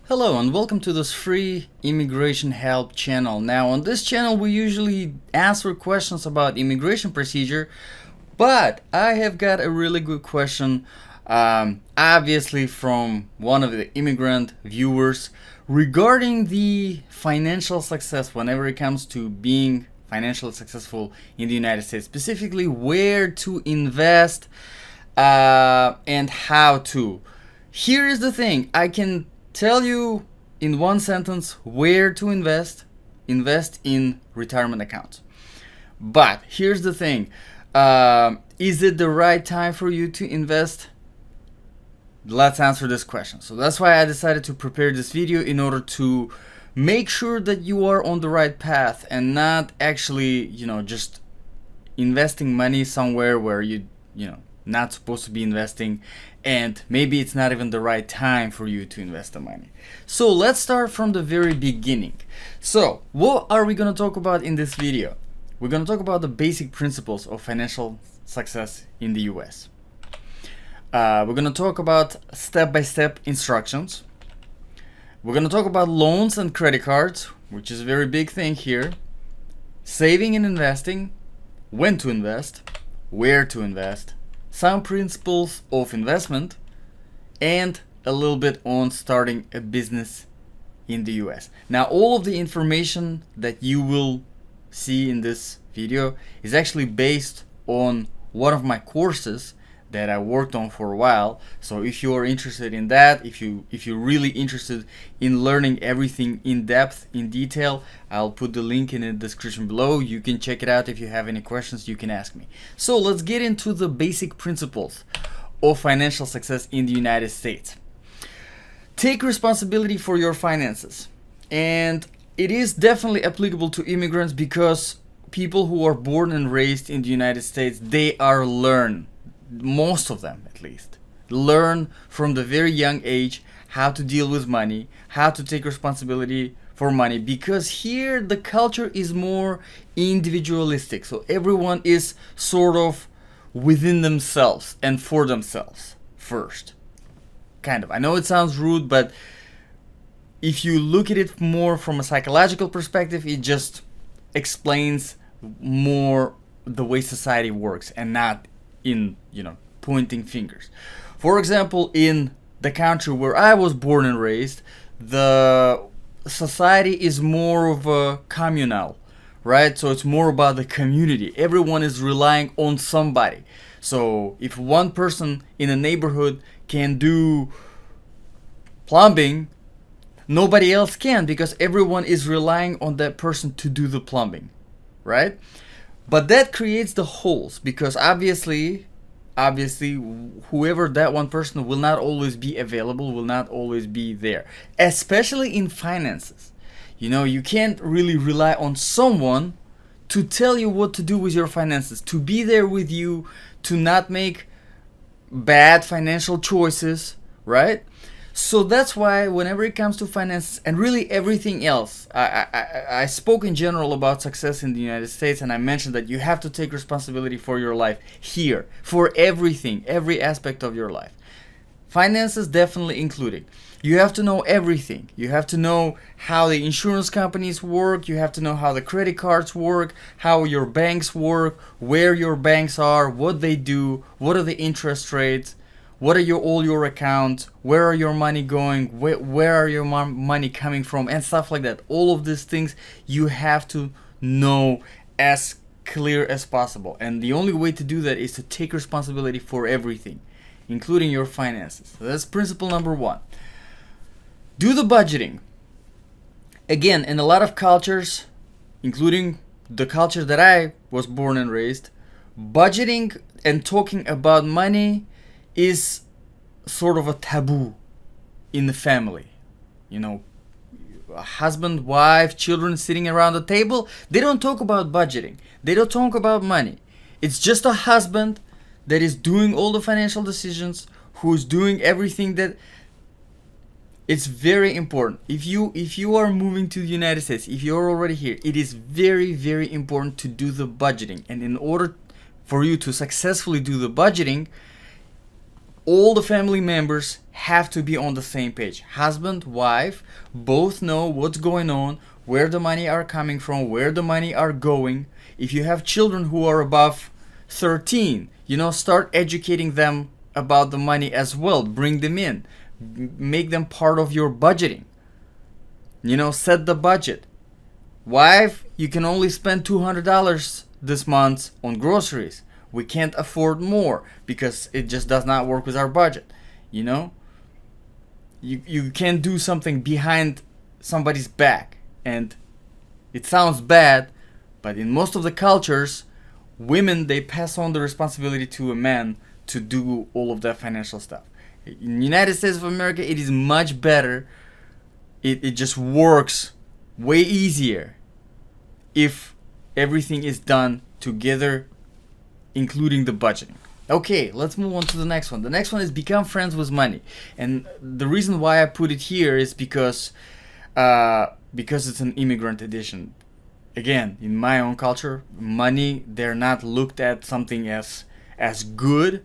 Hello and welcome to this free immigration help channel. Now on this channel we usually answer questions about immigration procedure, but I have got a really good question obviously from one of the immigrant viewers regarding the financial success whenever it comes to being financially successful in the United States, specifically where to invest and how to. Here is the thing, I can tell you in one sentence where to invest in retirement accounts. But here's the thing, is it the right time for you to invest? Let's answer this question. So that's why I decided to prepare this video, in order to make sure that you are on the right path and not actually just investing money somewhere where you not supposed to be investing, and maybe it's not even the right time for you to invest the money. So let's start from the very beginning. So what are we going to talk about in this video? We're going to talk about the basic principles of financial success in the US. We're going to talk about step-by-step instructions. We're going to talk about loans and credit cards, which is a very big thing here. Saving and investing, when to invest, where to invest, some principles of investment, and a little bit on starting a business in the US. Now, all of the information that you will see in this video is actually based on one of my courses that I worked on for a while. So if you are interested in that, if you're really interested in learning everything in depth, in detail, I'll put the link in the description below. You can check it out. If you have any questions, you can ask me. So let's get into the basic principles of financial success in the United States. Take responsibility for your finances. And it is definitely applicable to immigrants, because people who are born and raised in the United States, they are most of them at least, learn from the very young age how to deal with money, how to take responsibility for money, because here the culture is more individualistic. So everyone is sort of within themselves and for themselves first. Kind of. I know it sounds rude, but if you look at it more from a psychological perspective, it just explains more the way society works, and not in pointing fingers. For example, in the country where I was born and raised, the society is more of a communal, right? So it's more about the community. Everyone is relying on somebody. So if one person in a neighborhood can do plumbing, nobody else can, because everyone is relying on that person to do the plumbing, right? But that creates the holes, because obviously whoever that one person will not always be available, will not always be there, especially in finances. You can't really rely on someone to tell you what to do with your finances, to be there with you, to not make bad financial choices, right? So that's why whenever it comes to finances and really everything else, I spoke in general about success in the United States, and I mentioned that you have to take responsibility for your life here, for everything, every aspect of your life. Finances definitely included. You have to know everything. You have to know how the insurance companies work. You have to know how the credit cards work, how your banks work, where your banks are, what they do, what are the interest rates, what are all your accounts, where are your money going, where are your money coming from, and stuff like that. All of these things you have to know as clear as possible. And the only way to do that is to take responsibility for everything, including your finances. So that's principle number one. Do the budgeting. Again, in a lot of cultures, including the culture that I was born and raised, budgeting and talking about money is sort of a taboo in the family. A husband, wife, children sitting around the table, they don't talk about budgeting. They don't talk about money. It's just a husband that is doing all the financial decisions, who's doing everything that. It's very important. If you are moving to the United States, if you're already here, it is very, very important to do the budgeting. And in order for you to successfully do the budgeting, all the family members have to be on the same page. Husband, wife, both know what's going on, where the money are coming from, where the money are going. If you have children who are above 13, start educating them about the money as well. Bring them in. Make them part of your budgeting. Set the budget. Wife, you can only spend $200 this month on groceries. We can't afford more because it just does not work with our budget. You can't do something behind somebody's back. And it sounds bad, but in most of the cultures, women, they pass on the responsibility to a man to do all of that financial stuff. In the United States of America, it is much better. It just works way easier if everything is done together, including the budgeting. Okay, let's move on to the next one. The next one is become friends with money. And the reason why I put it here is because it's an immigrant edition. Again, in my own culture, money, they're not looked at something as good.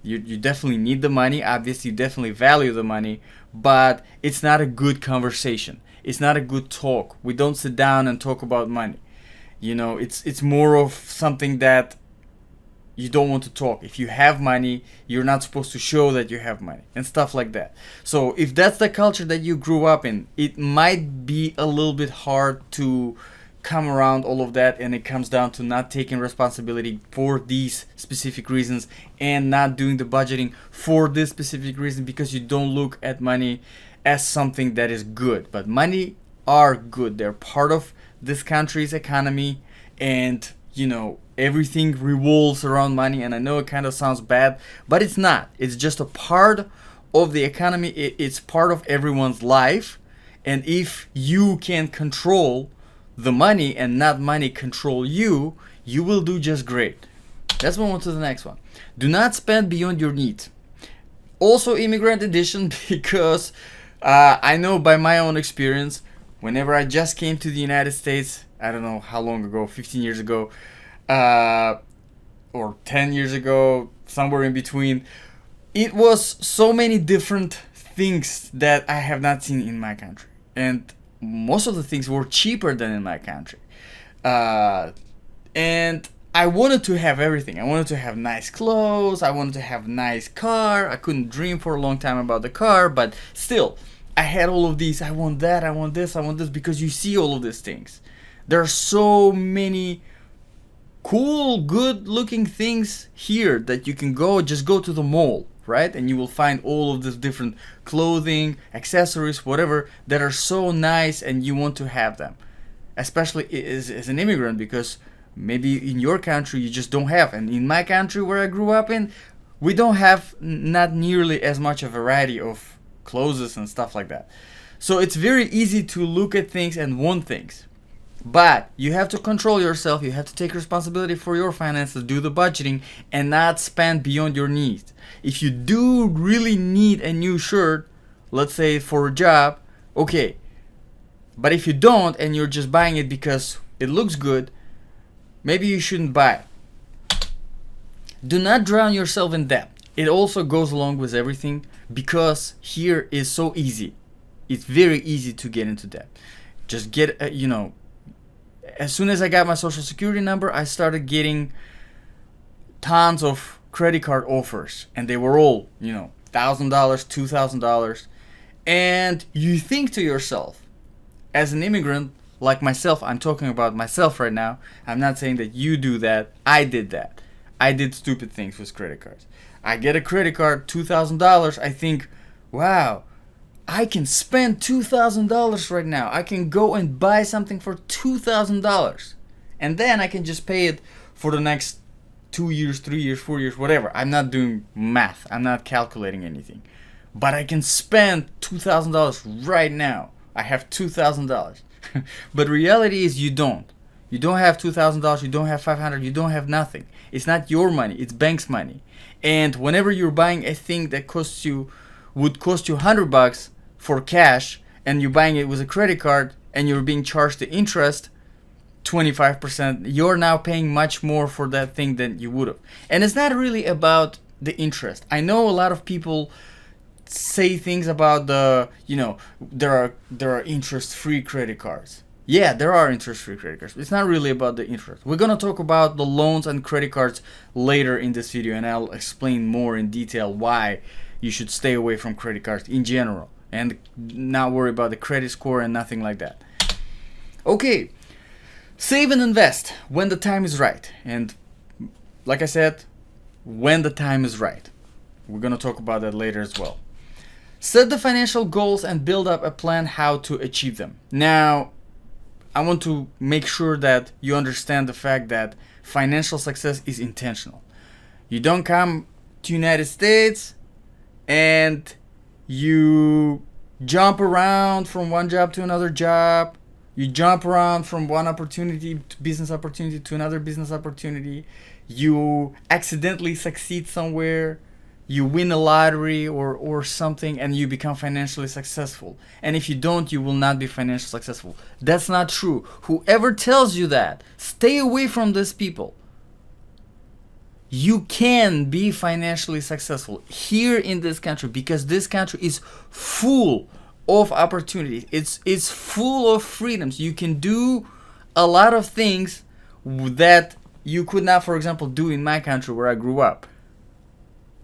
You definitely need the money. Obviously, you definitely value the money, but it's not a good conversation. It's not a good talk. We don't sit down and talk about money. It's more of something that you don't want to talk. If you have money, you're not supposed to show that you have money and stuff like that. So if that's the culture that you grew up in, it might be a little bit hard to come around all of that, and it comes down to not taking responsibility for these specific reasons and not doing the budgeting for this specific reason because you don't look at money as something that is good. But money are good. They're part of this country's economy, and everything revolves around money. And I know it kind of sounds bad, but it's not. It's just a part of the economy. It's part of everyone's life, and if you can control the money and not money control you, you will do just great. Let's move on to the next one. Do not spend beyond your needs. Also immigrant edition, because I know by my own experience, whenever I just came to the United States, I don't know how long ago, 15 years ago, or 10 years ago, somewhere in between, it was so many different things that I have not seen in my country. And most of the things were cheaper than in my country. And I wanted to have everything. I wanted to have nice clothes. I wanted to have nice car. I couldn't dream for a long time about the car, but still, I had all of these. I want that, I want this, because you see all of these things. There are so many cool, good looking things here that you can just go to the mall, right? And you will find all of these different clothing, accessories, whatever, that are so nice and you want to have them. Especially as an immigrant, because maybe in your country you just don't have. And in my country where I grew up in, we don't have not nearly as much a variety of clothes and stuff like that. So it's very easy to look at things and want things. But you have to control yourself. You have to take responsibility for your finances, do the budgeting, and not spend beyond your needs. If you do really need a new shirt, let's say for a job, okay. But if you don't and you're just buying it because it looks good, maybe you shouldn't buy it. Do not drown yourself in debt. It also goes along with everything, because here is so easy. It's very easy to get into debt. Just get, as soon as I got my social security number, I started getting tons of credit card offers, and they were all, $1,000, $2,000. And you think to yourself, as an immigrant like myself, I'm talking about myself right now. I'm not saying that you do that. I did that. I did stupid things with credit cards. I get a credit card, $2,000. I think, wow, I can spend $2,000 right now. I can go and buy something for $2,000. And then I can just pay it for the next 2 years, 3 years, 4 years, whatever. I'm not doing math. I'm not calculating anything. But I can spend $2,000 right now. I have $2,000. But reality is you don't. You don't have $2,000. You don't have $500. You don't have nothing. It's not your money. It's bank's money. And whenever you're buying a thing that would cost you $100 for cash, and you're buying it with a credit card, and you're being charged the interest, 25%, you're now paying much more for that thing than you would have. And it's not really about the interest. I know a lot of people say things about there are interest-free credit cards. Yeah, there are interest-free credit cards. It's not really about the interest. We're gonna talk about the loans and credit cards later in this video, and I'll explain more in detail why you should stay away from credit cards in general and not worry about the credit score and nothing like that. Okay, save and invest when the time is right. And like I said, when the time is right. We're gonna talk about that later as well. Set the financial goals and build up a plan how to achieve them. Now, I want to make sure that you understand the fact that financial success is intentional. You don't come to United States and you jump around from one job to another job. You jump around from one opportunity to business opportunity to another business opportunity. You accidentally succeed somewhere. You win a lottery or something and you become financially successful. And if you don't, you will not be financially successful. That's not true. Whoever tells you that, stay away from these people. You can be financially successful here in this country because this country is full of opportunities. It's full of freedoms. You can do a lot of things that you could not, for example, do in my country where I grew up.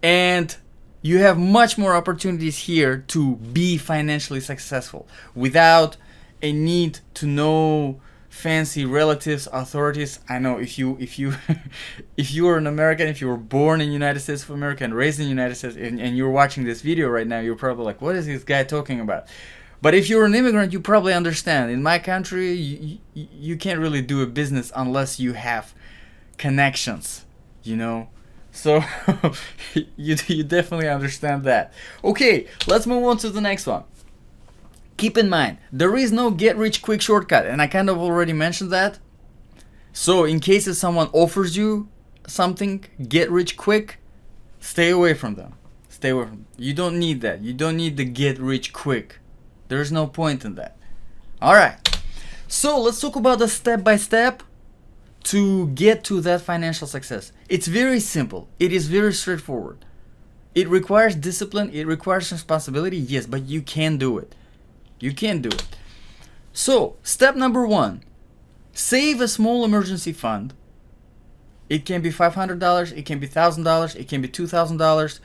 And you have much more opportunities here to be financially successful without a need to know fancy relatives, authorities. I know if you if you are an American, if you were born in the United States of America and raised in the United States, and you're watching this video right now, you're probably like, what is this guy talking about? But if you're an immigrant, you probably understand. In my country, you can't really do a business unless you have connections, So you definitely understand that. Okay, let's move on to the next one. Keep in mind, there is no get rich quick shortcut, and I kind of already mentioned that. So in case if someone offers you something, get rich quick, stay away from them. Stay away from them. You don't need that. You don't need the get rich quick. There's no point in that. Alright, so let's talk about the step-by-step to get to that financial success. It's very simple. It is very straightforward. It requires discipline. It requires responsibility. Yes, but you can do it. You can do it. So, step number 1. Save a small emergency fund. It can be $500. It can be $1,000. It can be $2,000.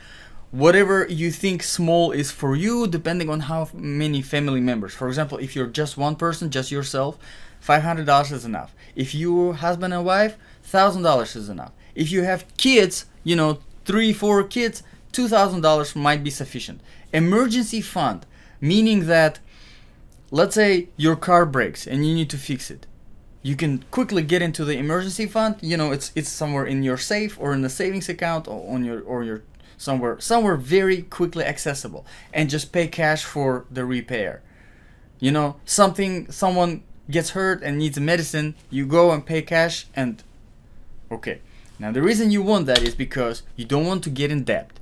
Whatever you think small is for you, depending on how many family members. For example, if you're just one person, just yourself, $500 is enough. If you're husband and wife, $1,000 is enough. If you have kids, 3-4 kids, $2,000 might be sufficient. Emergency fund, meaning that, let's say your car breaks and you need to fix it. You can quickly get into the emergency fund. It's somewhere in your safe or in the savings account or on your somewhere very quickly accessible, and just pay cash for the repair. Someone gets hurt and needs medicine, you go and pay cash and okay. Now the reason you want that is because you don't want to get in debt,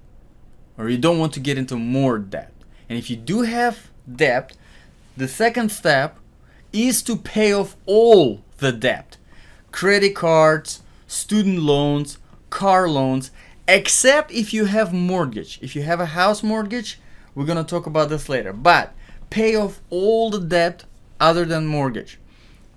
or you don't want to get into more debt. And if you do have debt, the second step is to pay off all the debt. Credit cards, student loans, car loans, except if you have mortgage. If you have a house mortgage, we're going to talk about this later. But pay off all the debt other than mortgage.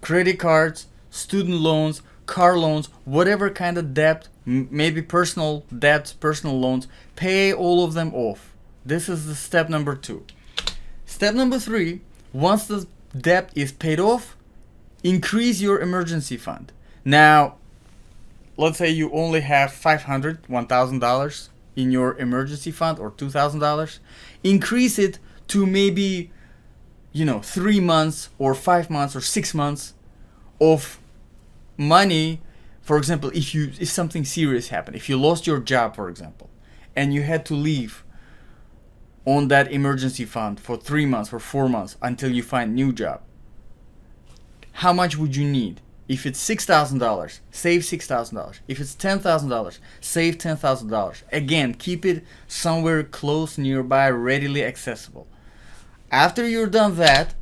Credit cards, student loans, car loans, whatever kind of debt, maybe personal debts, personal loans, pay all of them off. This is the step number 2. Step number 3, once the debt is paid off, increase your emergency fund. Now, let's say you only have $500, $1,000 in your emergency fund, or $2,000. Increase it to maybe 3 months or 5 months or 6 months of money. For example, if something serious happened, if you lost your job, for example, and you had to leave on that emergency fund for 3 months or 4 months until you find a new job, how much would you need? If it's $6,000, save $6,000. If it's $10,000, save $10,000. Again, keep it somewhere close, nearby, readily accessible. After you're done that,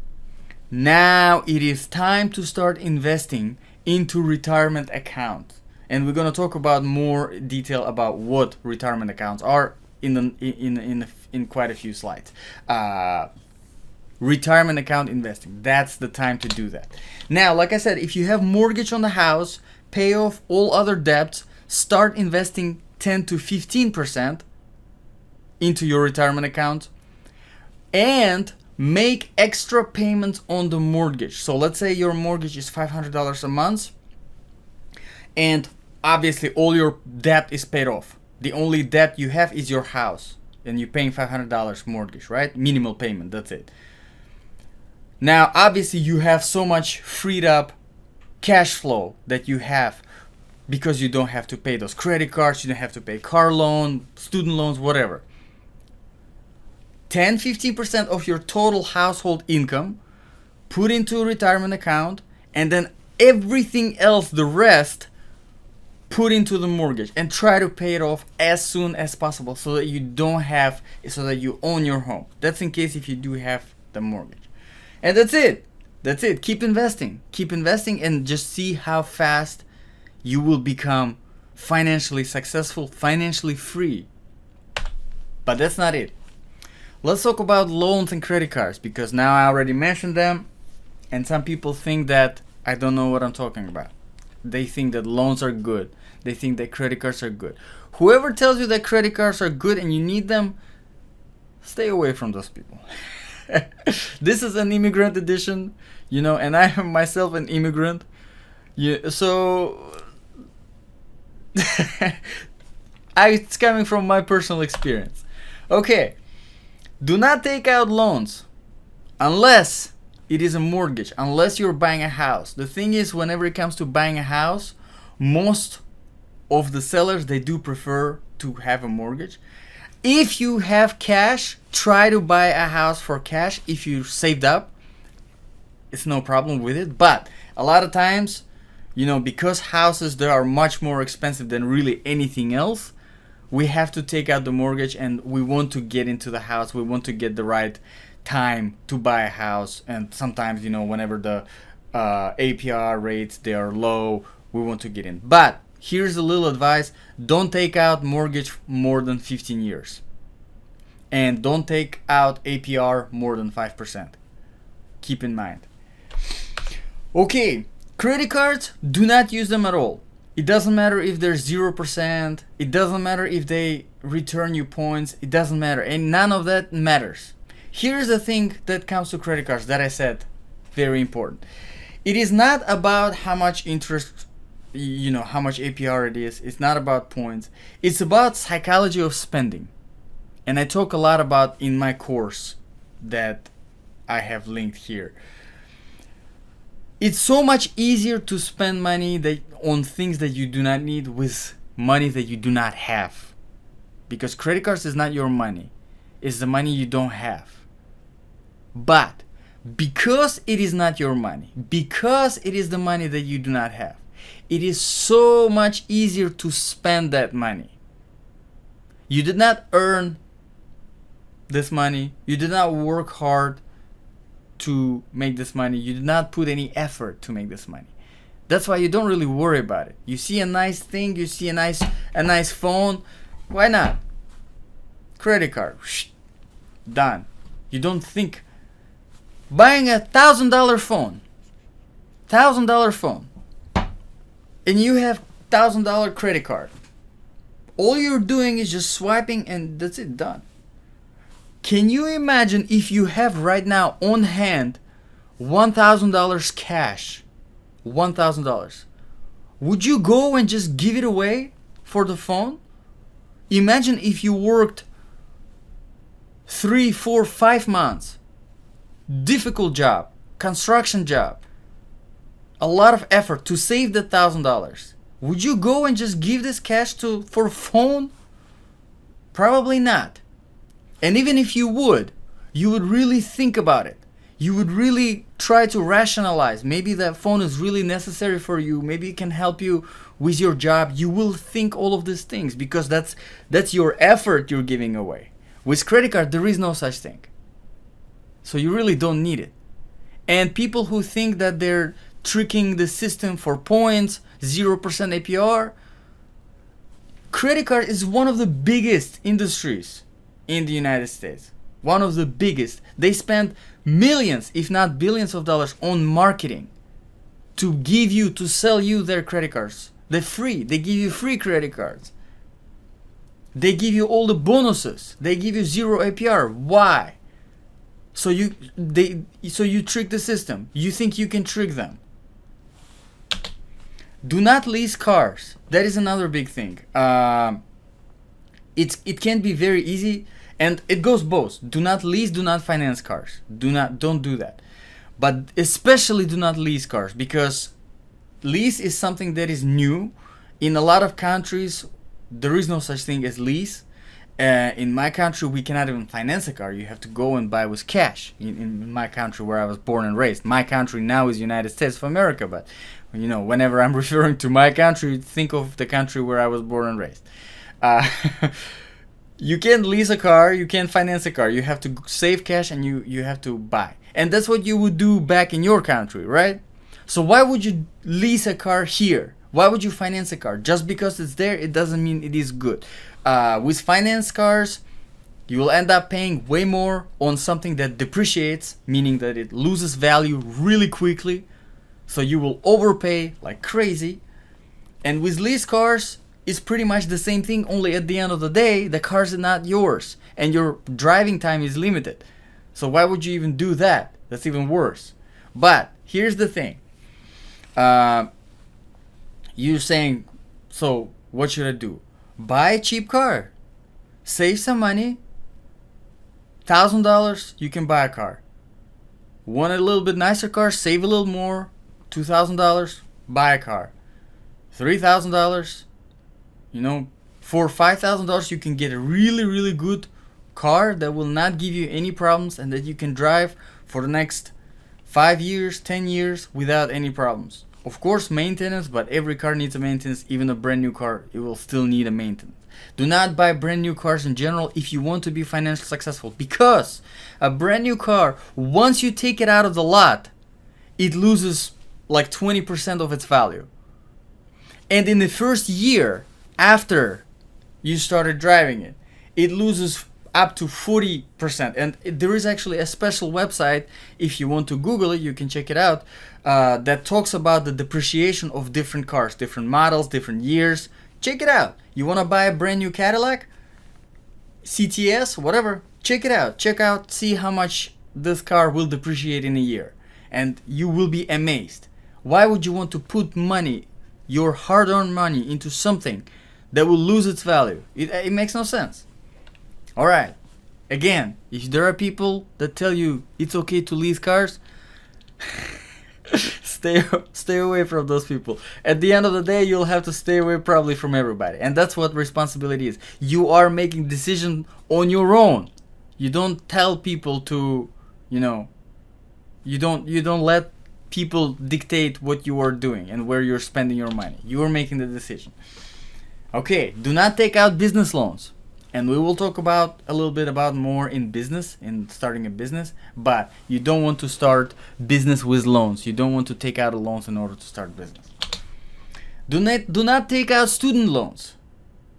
now it is time to start investing into retirement accounts. and we're gonna talk about more detail about what retirement accounts are in quite a few slides. Retirement account investing, that's the time to do that. Now, like I said, if you have mortgage on the house, pay off all other debts, start investing 10 to 15% into your retirement account, and make extra payments on the mortgage. So let's say your mortgage is $500 a month, and obviously all your debt is paid off. The only debt you have is your house, and you're paying $500 mortgage, right? Minimal payment, that's it. Now, obviously, you have so much freed up cash flow that you have because you don't have to pay those credit cards, you don't have to pay car loan, student loans, whatever. 10-15% of your total household income put into a retirement account, and then everything else, the rest, put into the mortgage, and try to pay it off as soon as possible so that you own your home. That's in case if you do have the mortgage. And that's it. Keep investing, and just see how fast you will become financially successful, financially free. But that's not it. Let's talk about loans and credit cards, because now I already mentioned them, and some people think that I don't know what I'm talking about. They think that loans are good. They think that credit cards are good. Whoever tells you that credit cards are good and you need them, stay away from those people. This is an immigrant edition, and I am myself an immigrant. So it's coming from my personal experience. Okay, do not take out loans unless it is a mortgage, unless you're buying a house. The thing is, whenever it comes to buying a house, most of the sellers, they do prefer to have a mortgage. If you have cash, try to buy a house for cash. If you saved up, it's no problem with it. But a lot of times, because houses, they are much more expensive than really anything else, we have to take out the mortgage, and we want to get into the house. We want to get the right time to buy a house. And sometimes, whenever the APR rates, they are low, we want to get in. But here's a little advice: don't take out mortgage more than 15 years. And don't take out APR more than 5%. Keep in mind. Okay, credit cards, do not use them at all. It doesn't matter if they're 0%. It doesn't matter if they return you points. It doesn't matter. And none of that matters. Here's the thing that comes to credit cards that I said, very important. It is not about how much interest, how much APR it is. It's not about points. It's about psychology of spending. And I talk a lot about in my course that I have linked here. It's so much easier to spend money on things that you do not need with money that you do not have. Because credit cards is not your money. It's the money you don't have. But because it is not your money, because it is the money that you do not have, it is so much easier to spend that money. You did not earn this money. You did not work hard to make this money. You did not put any effort to make this money. That's why you don't really worry about it. You see a nice thing, you see a nice phone, why not? Credit card, done. You don't think. Buying a $1,000 phone, and you have $1,000 credit card. All you're doing is just swiping, and that's it, done. Can you imagine if you have right now on hand $1,000 cash? $1,000. Would you go and just give it away for the phone? Imagine if you worked 3, 4, 5 months. Difficult job, construction job, a lot of effort to save the $1,000. Would you go and just give this cash for a phone? Probably not. And even if you would really think about it. You would really try to rationalize. Maybe that phone is really necessary for you. Maybe it can help you with your job. You will think all of these things because that's your effort you're giving away. With credit card, there is no such thing. So you really don't need it. And people who think that they're tricking the system for points, 0% APR. Credit card is one of the biggest industries in the United States. One of the biggest. They spend millions, if not billions of dollars on marketing to sell you their credit cards. They're free. They give you free credit cards. They give you all the bonuses. They give you 0 APR. Why? So you trick the system. You think you can trick them. Do not lease cars. That is another big thing. It can be very easy, and it goes both. Do not lease, do not finance cars. Don't do that. But especially do not lease cars, because lease is something that is new. In a lot of countries, there is no such thing as lease. In my country, we cannot even finance a car. You have to go and buy with cash. In my country, where I was born and raised. My country now is United States of America, but whenever I'm referring to my country, think of the country where I was born and raised. You can't lease a car, you can't finance a car. You have to save cash and you have to buy. And that's what you would do back in your country, right? So why would you lease a car here? Why would you finance a car? Just because it's there, it doesn't mean it is good. With finance cars, you will end up paying way more on something that depreciates, meaning that it loses value really quickly. So you will overpay like crazy. And with lease cars, it's pretty much the same thing, only at the end of the day, the cars are not yours and your driving time is limited. So why would you even do that? That's even worse. But here's the thing. You're saying, so what should I do? Buy a cheap car. Save some money. $1,000, you can buy a car. Want a little bit nicer car? Save a little more. $2,000, buy a car. $3,000, for $5,000 you can get a really, really good car that will not give you any problems and that you can drive for the next 5 years, 10 years without any problems. Of course, maintenance, but every car needs a maintenance. Even a brand new car, it will still need a maintenance. Do not buy brand new cars in general if you want to be financially successful, because a brand new car, once you take it out of the lot, it loses like 20% of its value. And in the first year after you started driving it, it loses up to 40%. And there is actually a special website, if you want to Google it, you can check it out, that talks about the depreciation of different cars, different models, different years. Check it out. You want to buy a brand new Cadillac, CTS, whatever, check it out. Check out, see how much this car will depreciate in a year. And you will be amazed. Why would you want to put money, your hard-earned money, into something that will lose its value? It makes no sense. Alright, again, if there are people that tell you it's okay to lease cars, stay away from those people. At the end of the day, you'll have to stay away probably from everybody. And that's what responsibility is. You are making decisions on your own. You don't tell people to, you don't let people dictate what you are doing and where you're spending your money. You are making the decision. Okay, do not take out business loans. And we will talk about a little bit about more in business, in starting a business. But you don't want to start business with loans. You don't want to take out loans in order to start business. Do not take out student loans.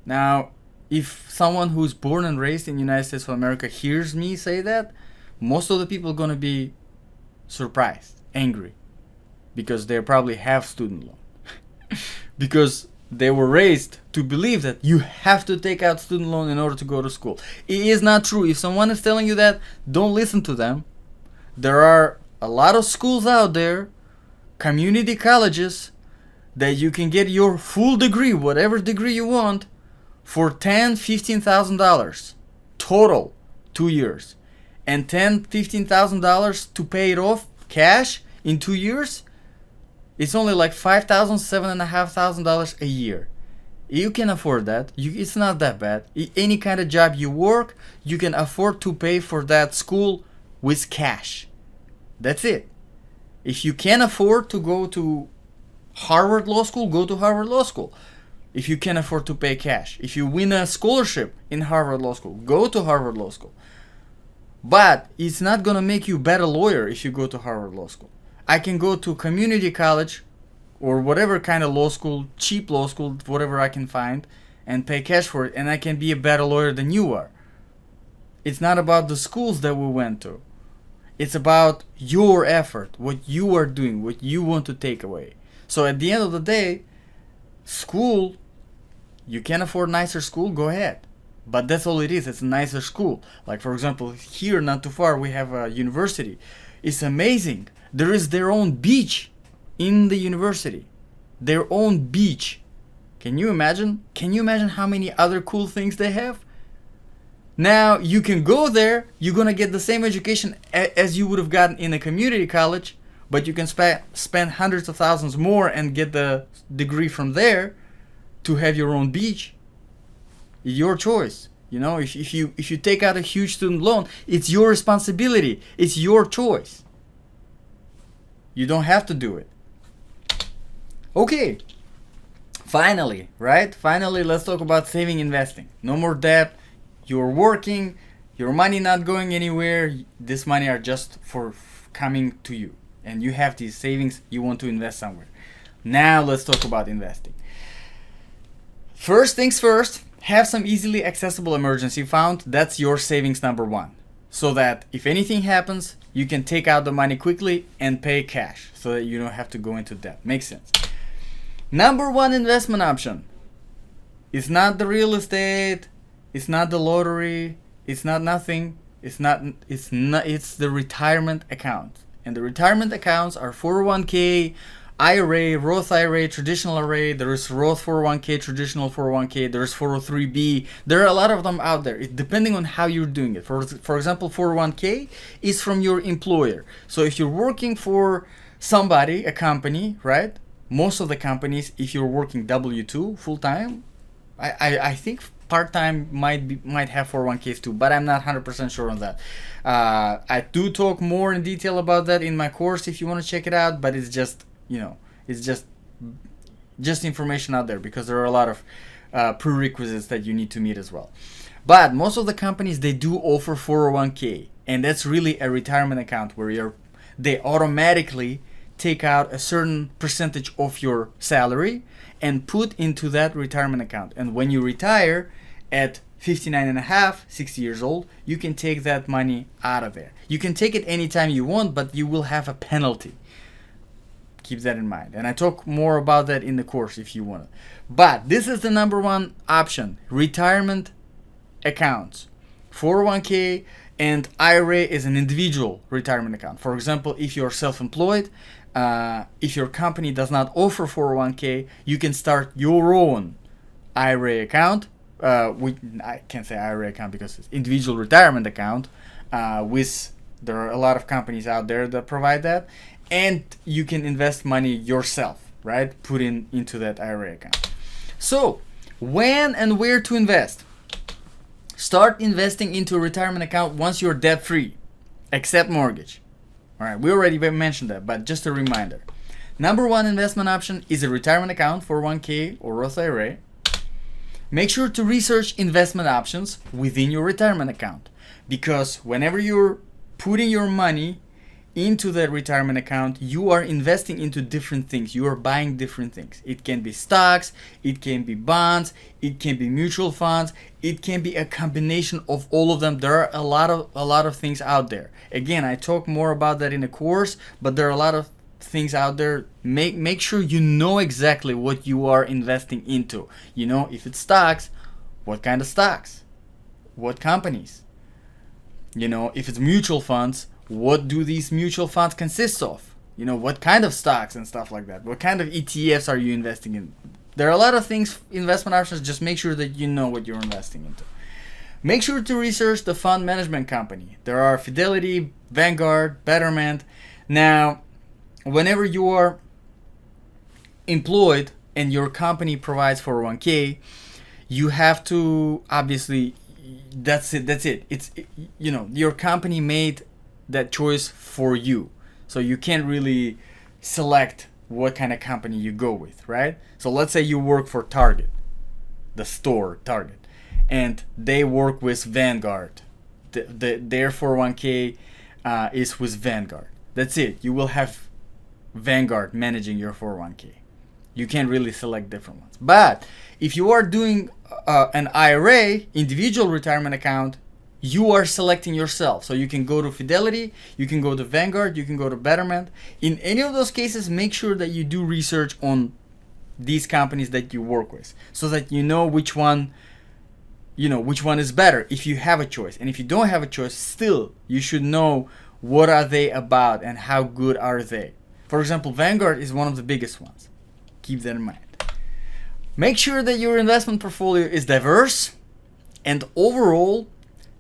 Now, if someone who's born and raised in the United States of America hears me say that, most of the people are going to be surprised, angry, because they probably have student loan. Because they were raised to believe that you have to take out student loan in order to go to school. It is not true. If someone is telling you that, don't listen to them. There are a lot of schools out there, community colleges, that you can get your full degree, whatever degree you want, for $10,000, $15,000 total, 2 years. And $10,000, $15,000 to pay it off cash in 2 years, it's only like $5,000, $7,500 a year. You can afford that. It's not that bad. Any kind of job you work, you can afford to pay for that school with cash. That's it. If you can afford to go to Harvard Law School, go to Harvard Law School. If you can afford to pay cash. If you win a scholarship in Harvard Law School, go to Harvard Law School. But it's not going to make you a better lawyer if you go to Harvard Law School. I can go to community college or whatever kind of law school, cheap law school, whatever I can find, and pay cash for it, and I can be a better lawyer than you are. It's not about the schools that we went to. It's about your effort, what you are doing, what you want to take away. So at the end of the day, school, you can afford nicer school, go ahead. But that's all it is. It's a nicer school. Like, for example, here not too far we have a university. It's amazing. There is their own beach in the university. Their own beach. Can you imagine? Can you imagine how many other cool things they have? Now, you can go there, you're going to get the same education as you would have gotten in a community college, but you can spend hundreds of thousands more and get the degree from there to have your own beach. Your choice. You know, if you take out a huge student loan, it's your responsibility. It's your choice. You don't have to do it. Okay. Finally, right? Finally, let's talk about saving, investing. No more debt. You're working. Your money not going anywhere. This money are just for coming to you. And you have these savings you want to invest somewhere. Now let's talk about investing. First things first, have some easily accessible emergency fund. That's your savings number one. So that if anything happens, you can take out the money quickly and pay cash so that you don't have to go into debt. Makes sense. Number one investment option. It's not the real estate. It's not the lottery. It's not nothing. It's the retirement account. And the retirement accounts are 401k, IRA, Roth IRA, traditional IRA. There is Roth 401k, traditional 401k. There's 403b. There are a lot of them out there. Depending on how you're doing it. For example, 401k is from your employer. So if you're working for somebody, a company, right? Most of the companies, if you're working W-2 full time, I think part-time might have 401ks too, but I'm not 100% sure on that. I do talk more in detail about that in my course if you want to check it out, but it's just, it's just information out there because there are a lot of prerequisites that you need to meet as well. But most of the companies, they do offer 401k, and that's really a retirement account where they automatically take out a certain percentage of your salary and put into that retirement account. And when you retire at 59 and a half, 60 years old, you can take that money out of there. You can take it anytime you want, but you will have a penalty. Keep that in mind. And I talk more about that in the course if you want to. But this is the number one option. Retirement accounts. 401k and IRA is an individual retirement account. For example, if you're self-employed, if your company does not offer 401k, you can start your own IRA account. I can't say IRA account because it's individual retirement account. There are a lot of companies out there that provide that, and you can invest money yourself, right? Put into that IRA account. So, when and where to invest? Start investing into a retirement account once you're debt free, except mortgage. All right, we already mentioned that, but just a reminder. Number one investment option is a retirement account, 401k or Roth IRA. Make sure to research investment options within your retirement account, because whenever you're putting your money into that retirement account, you are investing into different things. You are buying different things. It can be stocks, it can be bonds, it can be mutual funds, it can be a combination of all of them. There are a lot of things out there. Again, I talk more about that in the course, but there are a lot of things out there. Make sure you know exactly what you are investing into. If it's stocks, what kind of stocks? What companies? If it's mutual funds, what do these mutual funds consist of? What kind of stocks and stuff like that? What kind of ETFs are you investing in? There are a lot of things, investment options. Just make sure that you know what you're investing into. Make sure to research the fund management company. There are Fidelity, Vanguard, Betterment. Now, whenever you are employed and your company provides 401k, you have to, obviously, that's it. It's your company made that choice for you, so you can't really select what kind of company you go with, right? So let's say you work for Target, the store Target, and they work with Vanguard. Their 401k is with Vanguard. That's it. You will have Vanguard managing your 401k. You can't really select different ones. But if you are doing an IRA, individual retirement account, you are selecting yourself. So you can go to Fidelity, you can go to Vanguard, you can go to Betterment. In any of those cases, make sure that you do research on these companies that you work with, so that you know which one is better if you have a choice. And if you don't have a choice, still you should know what are they about and how good are they. For example, Vanguard is one of the biggest ones. Keep that in mind. Make sure that your investment portfolio is diverse and overall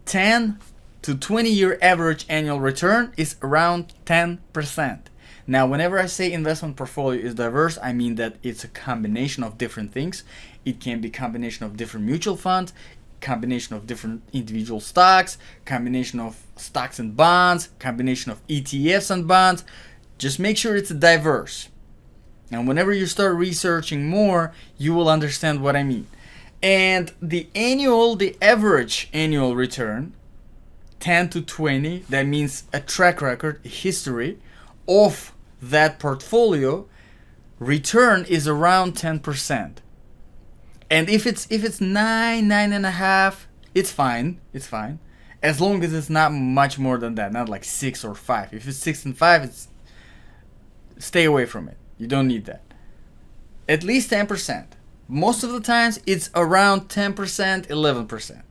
10 to 20 year average annual return is around 10%. Now, whenever I say investment portfolio is diverse, I mean that it's a combination of different things. It can be a combination of different mutual funds, combination of different individual stocks, combination of stocks and bonds, combination of ETFs and bonds. Just make sure it's diverse. And whenever you start researching more, you will understand what I mean. And the average annual return, 10 to 20, that means a track record, a history of that portfolio return is around 10%. And if it's 9.5, it's fine. It's fine. As long as it's not much more than that, not like 6 or 5. If it's 6 and 5, stay away from it. You don't need that. At least 10%. Most of the times it's around 10%, 11%.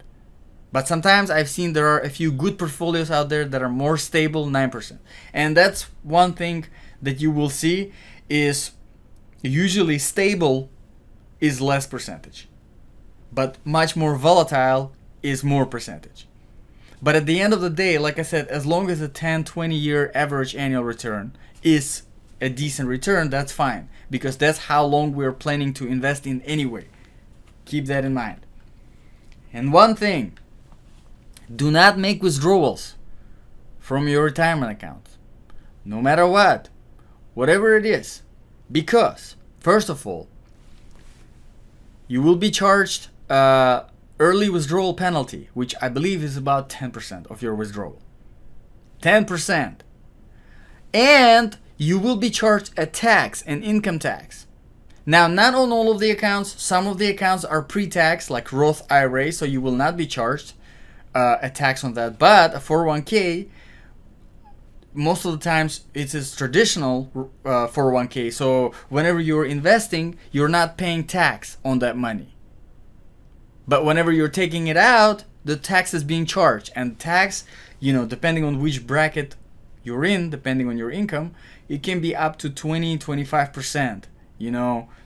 But sometimes I've seen there are a few good portfolios out there that are more stable, 9%. And that's one thing that you will see is usually stable is less percentage. But much more volatile is more percentage. But at the end of the day, like I said, as long as the 10, 20 year average annual return is a decent return, that's fine. Because that's how long we're planning to invest in anyway. Keep that in mind. And one thing, do not make withdrawals from your retirement account. No matter what, whatever it is. Because, first of all, you will be charged early withdrawal penalty, which I believe is about 10% of your withdrawal. 10%. And you will be charged a tax, an income tax. Now, not on all of the accounts. Some of the accounts are pre-tax, like Roth IRA, so you will not be charged a tax on that. But a 401k, most of the times it is traditional 401k. So whenever you're investing, you're not paying tax on that money. But whenever you're taking it out, the tax is being charged. And tax, depending on which bracket you're in, depending on your income, it can be up to 20-25%.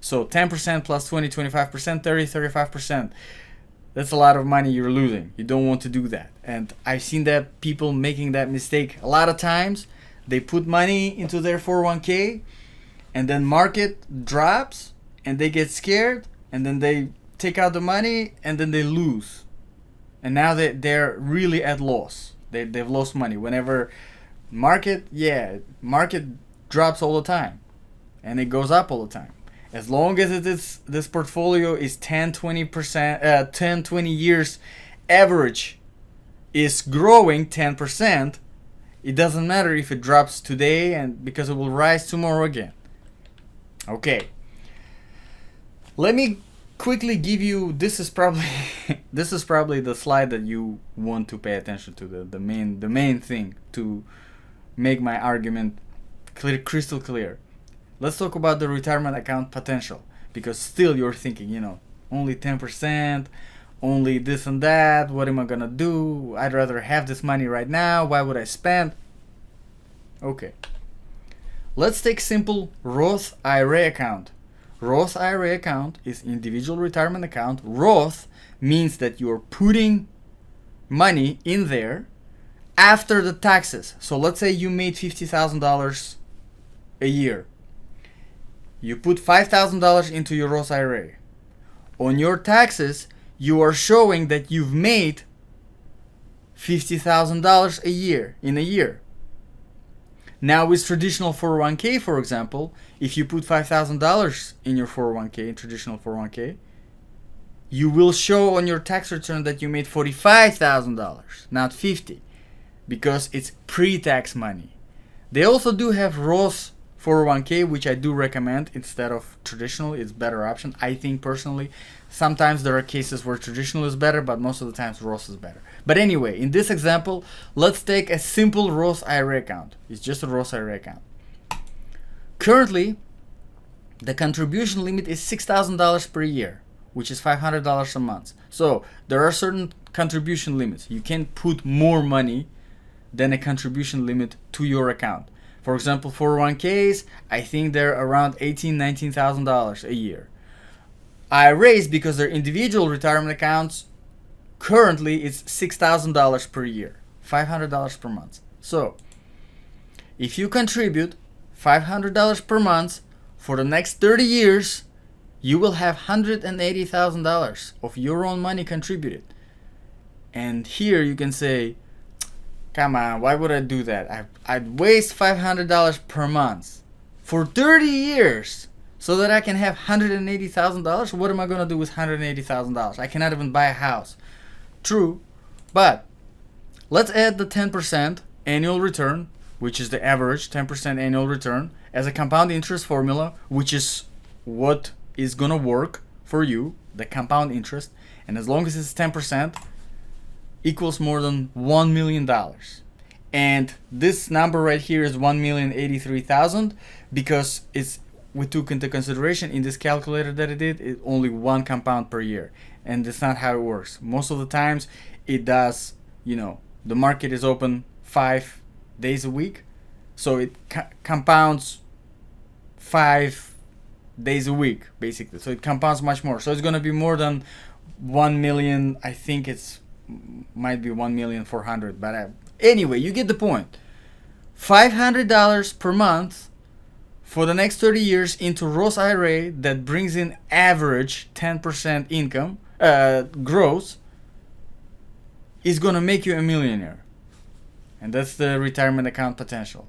So 10% plus 20-25%, 30-35%. That's a lot of money you're losing. You don't want to do that. And I've seen that people making that mistake a lot of times. They put money into their 401k and then market drops and they get scared and then they take out the money and then they lose. And now they're really at loss. They've lost money. Whenever market drops all the time and it goes up all the time. As long as this portfolio is 10-20 years average is growing 10%, it doesn't matter if it drops today and because it will rise tomorrow again. Okay. Let me quickly give you, this is probably the slide that you want to pay attention to, the main thing to make my argument crystal clear. Let's talk about the retirement account potential, because still you're thinking, only 10%, only this and that, what am I gonna do? I'd rather have this money right now, why would I spend? Okay. Let's take simple Roth IRA account. Roth IRA account is individual retirement account. Roth means that you're putting money in there after the taxes. So let's say you made $50,000 a year. You put $5,000 into your Roth IRA. On your taxes, you are showing that you've made $50,000 a year in a year. Now with traditional 401k, for example, if you put $5,000 in your 401k, traditional 401k, you will show on your tax return that you made $45,000, not $50,000, because it's pre-tax money. They also do have Roth 401k, which I do recommend instead of traditional. It's better option, I think personally. Sometimes there are cases where traditional is better, but most of the times Roth is better. But anyway, in this example, let's take a simple Roth IRA account. It's just a Roth IRA account. Currently, the contribution limit is $6,000 per year, which is $500 a month. So there are certain contribution limits. You can't put more money than a contribution limit to your account. For example, 401ks, I think they're around $18,000, $19,000 a year. IRAs, because they're individual retirement accounts, currently it's $6,000 per year, $500 per month. So if you contribute $500 per month for the next 30 years, you will have $180,000 of your own money contributed. And here you can say, come on, why would I do that? I'd waste $500 per month for 30 years so that I can have $180,000. What am I going to do with $180,000? I cannot even buy a house. True, but let's add the 10% annual return, which is the average 10% annual return, as a compound interest formula, which is what is going to work for you, the compound interest. And as long as it's 10%, equals more than $1 million. And this number right here is 1,083,000 because we took into consideration in this calculator that I did, it's only one compound per year. And that's not how it works. Most of the times it does, the market is open 5 days a week. So it compounds 5 days a week, basically. So it compounds much more. So it's going to be more than 1 million. I think might be 1,400,000. But anyway, you get the point. $500 per month for the next 30 years into Roth IRA that brings in average 10% income growth is going to make you a millionaire. And that's the retirement account potential.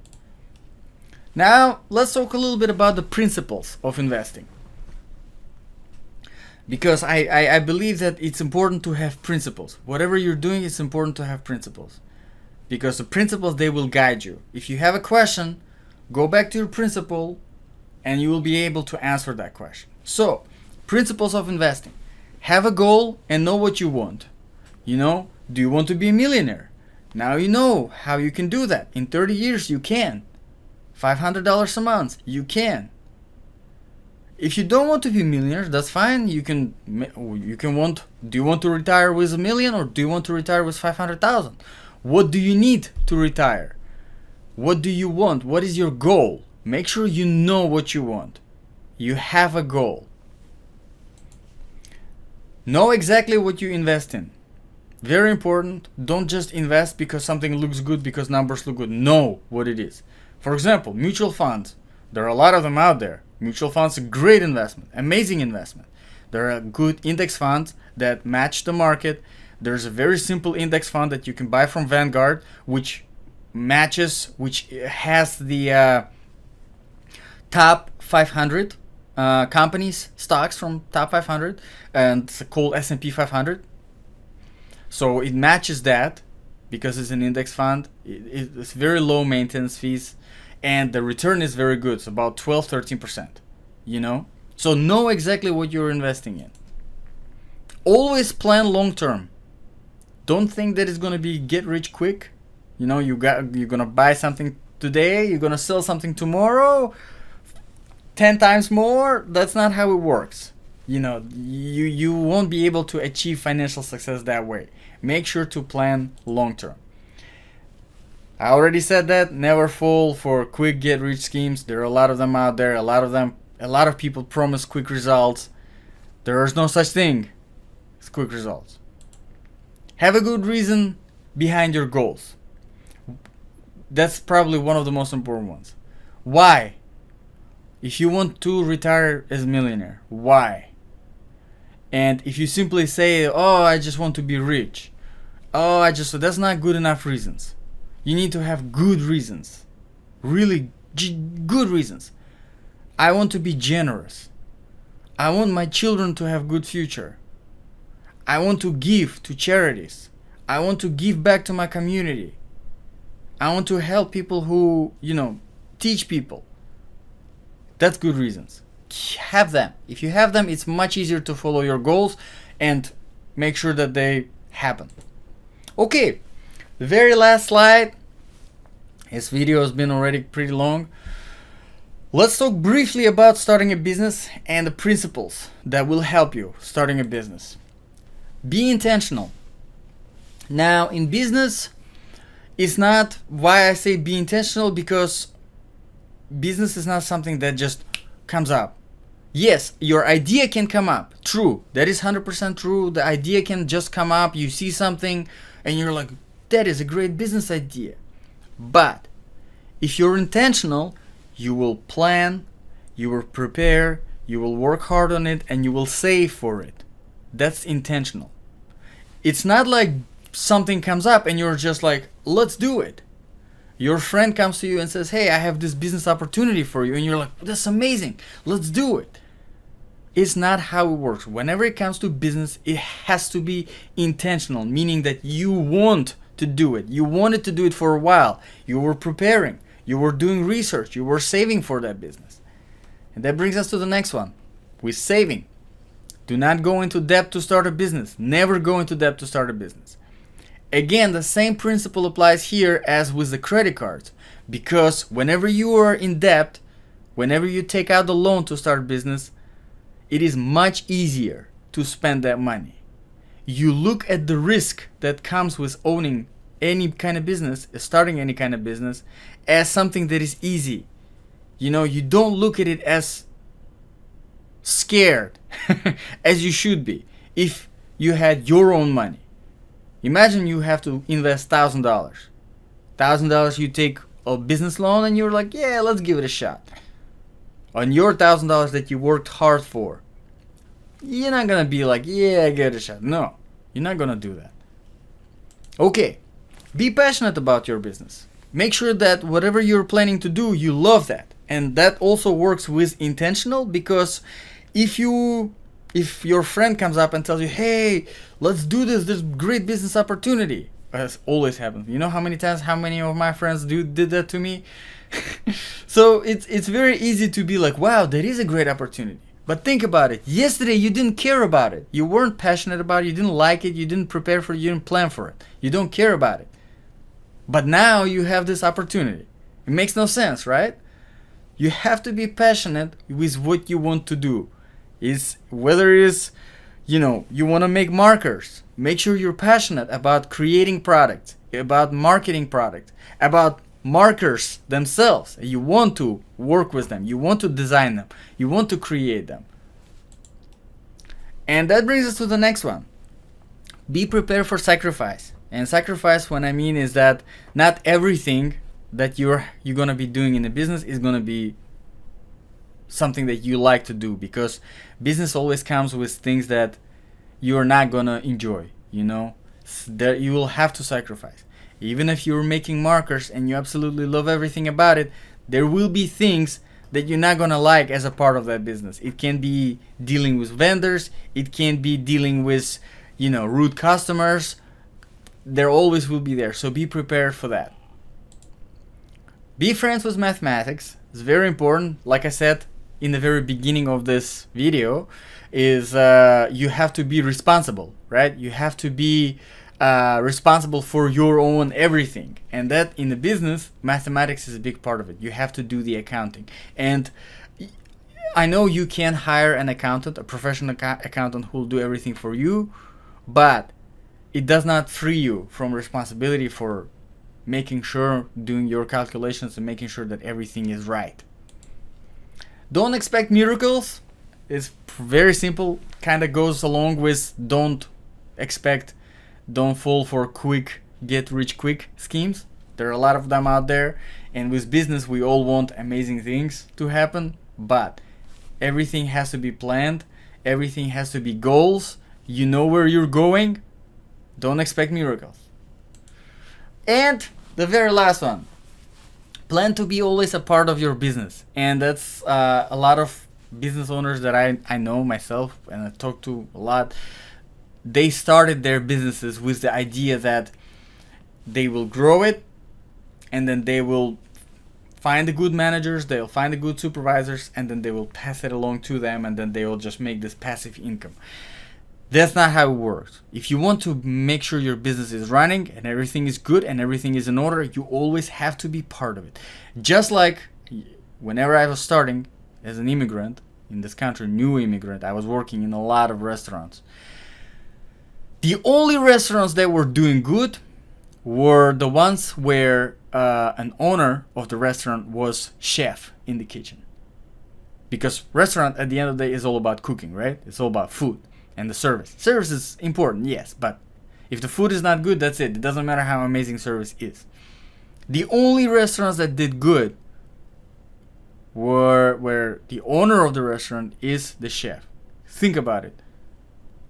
Now, let's talk a little bit about the principles of investing. Because I believe that it's important to have principles. Whatever you're doing, it's important to have principles. Because the principles, they will guide you. If you have a question, go back to your principle and you will be able to answer that question. So, principles of investing. Have a goal and know what you want. Do you want to be a millionaire? Now you know how you can do that. In 30 years, you can. $500 a month, you can. If you don't want to be a millionaire, that's fine. Do you want to retire with $1 million or do you want to retire with 500,000? What do you need to retire? What do you want? What is your goal? Make sure you know what you want. You have a goal. Know exactly what you invest in. Very important. Don't just invest because something looks good, because numbers look good. Know what it is. For example, mutual funds. There are a lot of them out there. Mutual funds are a great investment, amazing investment. There are good index funds that match the market. There's a very simple index fund that you can buy from Vanguard, which has the top 500 companies, stocks from top 500, and it's called S&P 500. So it matches that because it's an index fund. It's very low maintenance fees. And the return is very good. It's about 12-13%. So know exactly what you're investing in. Always plan long term. Don't think that it's gonna be get rich quick. You're gonna buy something today, you're gonna sell something tomorrow, 10 times more. That's not how it works. You won't be able to achieve financial success that way. Make sure to plan long term. I already said that. Never fall for quick get rich schemes. There are a lot of them out there. A lot of people promise quick results. There is no such thing as quick results. Have a good reason behind your goals. That's probably one of the most important ones. Why? If you want to retire as a millionaire, why? And if you simply say, I just want to be rich. That's not good enough reasons. You need to have good reasons. Really good reasons. I want to be generous. I want my children to have good future. I want to give to charities. I want to give back to my community. I want to help people who, teach people. That's good reasons. Have them. If you have them, it's much easier to follow your goals and make sure that they happen. Okay, the very last slide. This video has been already pretty long. Let's talk briefly about starting a business and the principles that will help you starting a business. Be intentional. Now, in business, it's not why I say be intentional, because business is not something that just comes up. Yes, your idea can come up. True. That is 100% true. The idea can just come up. You see something and you're like, that is a great business idea. But if you're intentional, you will plan, you will prepare, you will work hard on it, and you will save for it. That's intentional. It's not like something comes up and you're just like, let's do it. Your friend comes to you and says, hey, I have this business opportunity for you. And you're like, that's amazing. Let's do it. It's not how it works. Whenever it comes to business, it has to be intentional, meaning that you want to do it. You wanted to do it for a while. You were preparing. You were doing research. You were saving for that business. And that brings us to the next one, with saving. Do not go into debt to start a business. Never go into debt to start a business. Again, the same principle applies here as with the credit cards, because whenever you are in debt, whenever you take out the loan to start a business, it is much easier to spend that money. You look at the risk that comes with owning any kind of business, starting any kind of business, as something that is easy. You know, you don't look at it as scared as you should be if you had your own money. Imagine you have to invest $1,000. $1,000, you take a business loan and you're like, yeah, let's give it a shot. On your $1,000 that you worked hard for, you're not gonna be like, yeah, give it a shot. No, you're not gonna do that. Okay, be passionate about your business. Make sure that whatever you're planning to do, you love that. And that also works with intentional, because if your friend comes up and tells you, hey, let's do this great business opportunity, as always happens. You know how many of my friends did that to me? So it's very easy to be like, wow, that is a great opportunity. But think about it. Yesterday you didn't care about it. You weren't passionate about it. You didn't like it. You didn't prepare for it. You didn't plan for it. You don't care about it. But now you have this opportunity. It makes no sense, right? You have to be passionate with what you want to do. Whether it is, you want to make markers. Make sure you're passionate about creating products, about marketing products, about markers themselves. You want to work with them. You want to design them. You want to create them. And that brings us to the next one. Be prepared for sacrifice. And sacrifice, what I mean is that not everything that you're going to be doing in a business is going to be something that you like to do, because business always comes with things that you're not going to enjoy, that you will have to sacrifice. Even if you're making markers and you absolutely love everything about it, there will be things that you're not going to like as a part of that business. It can be dealing with vendors. It can be dealing with, rude customers. There always will be there. So be prepared for that. Be friends with mathematics. It's very important. Like I said in the very beginning of this video, is you have to be responsible, right? You have to be responsible for your own everything. And that in the business, mathematics is a big part of it. You have to do the accounting. And I know you can hire an accountant, a professional accountant who will do everything for you, but it does not free you from responsibility for making sure, doing your calculations and making sure that everything is right. Don't expect miracles. It's very simple, kind of goes along with don't fall for quick, get rich quick schemes. There are a lot of them out there. And with business, we all want amazing things to happen, but everything has to be planned. Everything has to be goals. You know where you're going. Don't expect miracles. And the very last one, plan to be always a part of your business. And that's a lot of business owners that I know myself and I talk to a lot. They started their businesses with the idea that they will grow it and then they will find the good managers, they'll find the good supervisors, and then they will pass it along to them, and then they will just make this passive income. That's not how it works. If you want to make sure your business is running and everything is good and everything is in order, you always have to be part of it. Just like whenever I was starting as an immigrant in this country, new immigrant, I was working in a lot of restaurants. The only restaurants that were doing good were the ones where an owner of the restaurant was chef in the kitchen. Because restaurant at the end of the day is all about cooking, right? It's all about food and the service. Service is important, yes, but if the food is not good, that's it. It doesn't matter how amazing service is. The only restaurants that did good were where the owner of the restaurant is the chef. Think about it.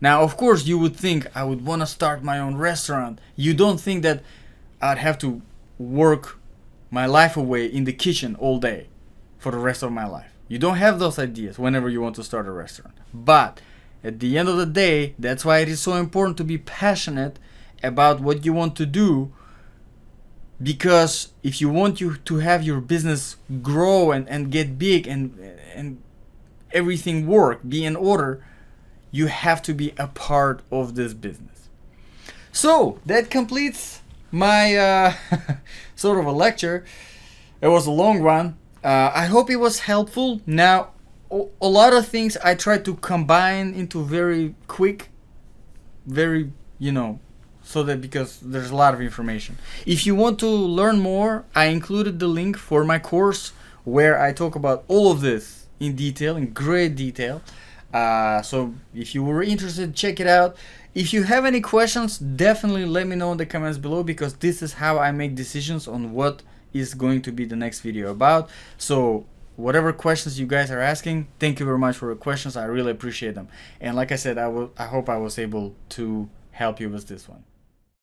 Now, of course, you would think I would want to start my own restaurant. You don't think that I'd have to work my life away in the kitchen all day for the rest of my life. You don't have those ideas whenever you want to start a restaurant. But at the end of the day, that's why it is so important to be passionate about what you want to do, because if you want you to have your business grow and get big and everything work, be in order, you have to be a part of this business. So that completes my sort of a lecture. It was a long one. I hope it was helpful. Now, a lot of things I tried to combine into very quick, very, so that because there's a lot of information. If you want to learn more, I included the link for my course where I talk about all of this in detail, in great detail. So if you were interested, check it out. If you have any questions, definitely let me know in the comments below, because this is how I make decisions on what is going to be the next video about. So whatever questions you guys are asking, thank you very much for your questions. I really appreciate them. And like I said, I hope I was able to help you with this one.